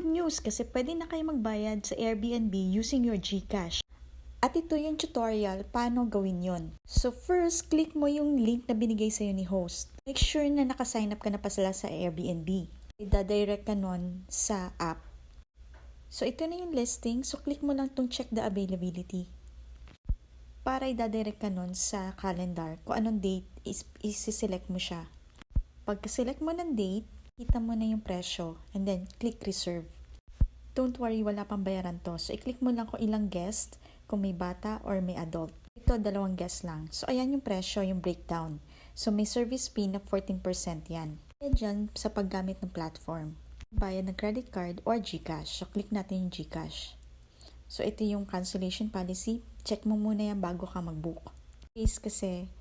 good news kasi pwede na kayo magbayad sa Airbnb using your GCash. At ito yung tutorial paano gawin yon. So first, click mo yung link na binigay sa'yo ni host. Make sure na nakasign up ka na pa sila sa Airbnb. Ida-direct ka nun sa app. So ito na yung listing. So click mo lang tong check the availability. Para ida-direct ka nun sa calendar. Kung anong date, isi-select mo siya. Pagka-select mo ng date, kita mo na yung presyo. And then, click reserve. Don't worry, wala pang bayaran to. So, i-click mo lang kung ilang guest, kung may bata or may adult. Ito, 2 guest lang. So, ayan yung presyo, yung breakdown. So, may service fee na 14% yan. Kaya dyan sa paggamit ng platform. Bayad ng credit card or GCash. So, click natin yung GCash. So, ito yung cancellation policy. Check mo muna yan bago ka mag-book. Case kasi,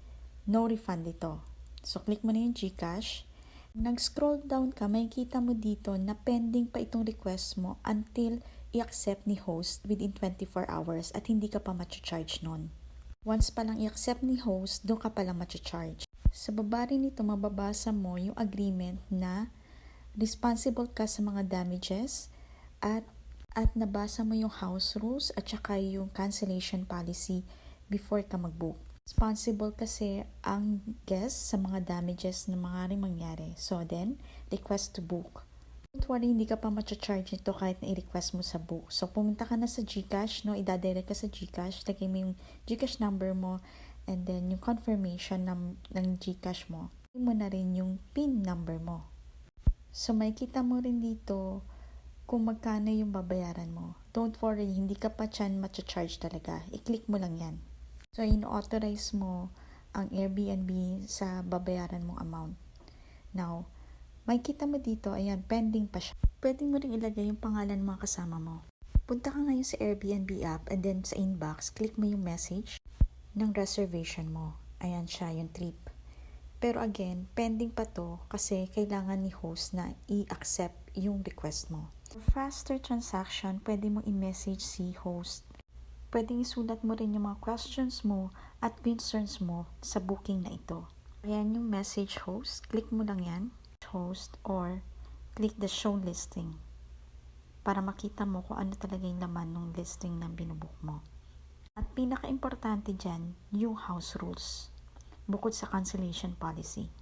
no refund ito. So, click mo na yung GCash. Nag-scroll down ka, makikita mo dito na pending pa itong request mo until i-accept ni host within 24 hours at hindi ka pa matcha-charge nun. Once pa lang i-accept ni host, doon ka pa lang matcha-charge. Sa baba rin nito, mababasa mo yung agreement na responsible ka sa mga damages at nabasa mo yung house rules at saka yung cancellation policy before ka mag-book. Responsible kasi ang guest sa mga damages na maaaring mangyari. So then, request to book. Don't worry, hindi ka pa matcha-charge nito kahit na i-request mo sa book. So pumunta ka na sa GCash, no? Ida-direct ka sa GCash, lagay mo yung GCash number mo and then yung confirmation ng GCash mo. Lagay mo na rin yung PIN number mo. So makikita mo rin dito kung magkano yung babayaran mo. Don't worry, hindi ka pa dyan matcha-charge talaga. I-click mo lang yan. So, in-authorize mo ang Airbnb sa babayaran mong amount. Now, makikita mo dito, ayan, pending pa siya. Pwede mo rin ilagay yung pangalan ng mga kasama mo. Punta ka ngayon sa Airbnb app and then sa inbox, click mo yung message ng reservation mo. Ayan siya, yung trip. Pero again, pending pa to kasi kailangan ni host na i-accept yung request mo. For faster transaction, pwede mo i-message si host. Pwedeng isulat mo rin yung mga questions mo at concerns mo sa booking na ito. Ayan yung message host. Click mo lang yan, host, or click the show listing para makita mo kung ano talaga yung laman ng listing na binubook mo. At pinaka-importante dyan, yung house rules, bukod sa cancellation policy.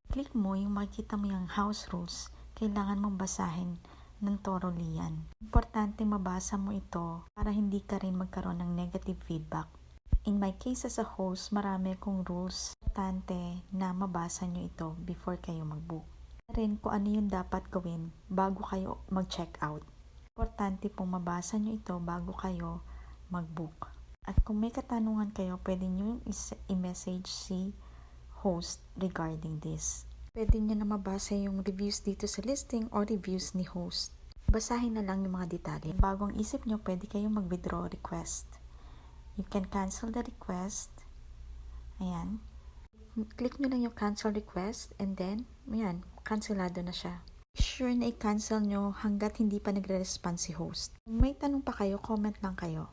Click mo yung makikita mo yung house rules, kailangan mong basahin ng thoroughly yan. Importante mabasa mo ito para hindi ka rin magkaroon ng negative feedback. In my case as a host, marami akong rules. Importante na mabasa nyo ito before kayo mag-book. Rin kung ano yung dapat gawin bago kayo mag-check out. Importante pong mabasa nyo ito bago kayo mag-book. At kung may katanungan kayo, pwede nyo i-message si host regarding this. Pwede nyo na mabasa yung reviews dito sa listing or reviews ni host. Basahin na lang yung mga detalye. Bago ang isip nyo, pwede kayong mag-withdraw request. You can cancel the request. Ayan. Click nyo lang yung cancel request and then, ayan, cancelado na siya. Sure na i-cancel nyo hanggat hindi pa nagre-respond si host. Kung may tanong pa kayo, comment lang kayo.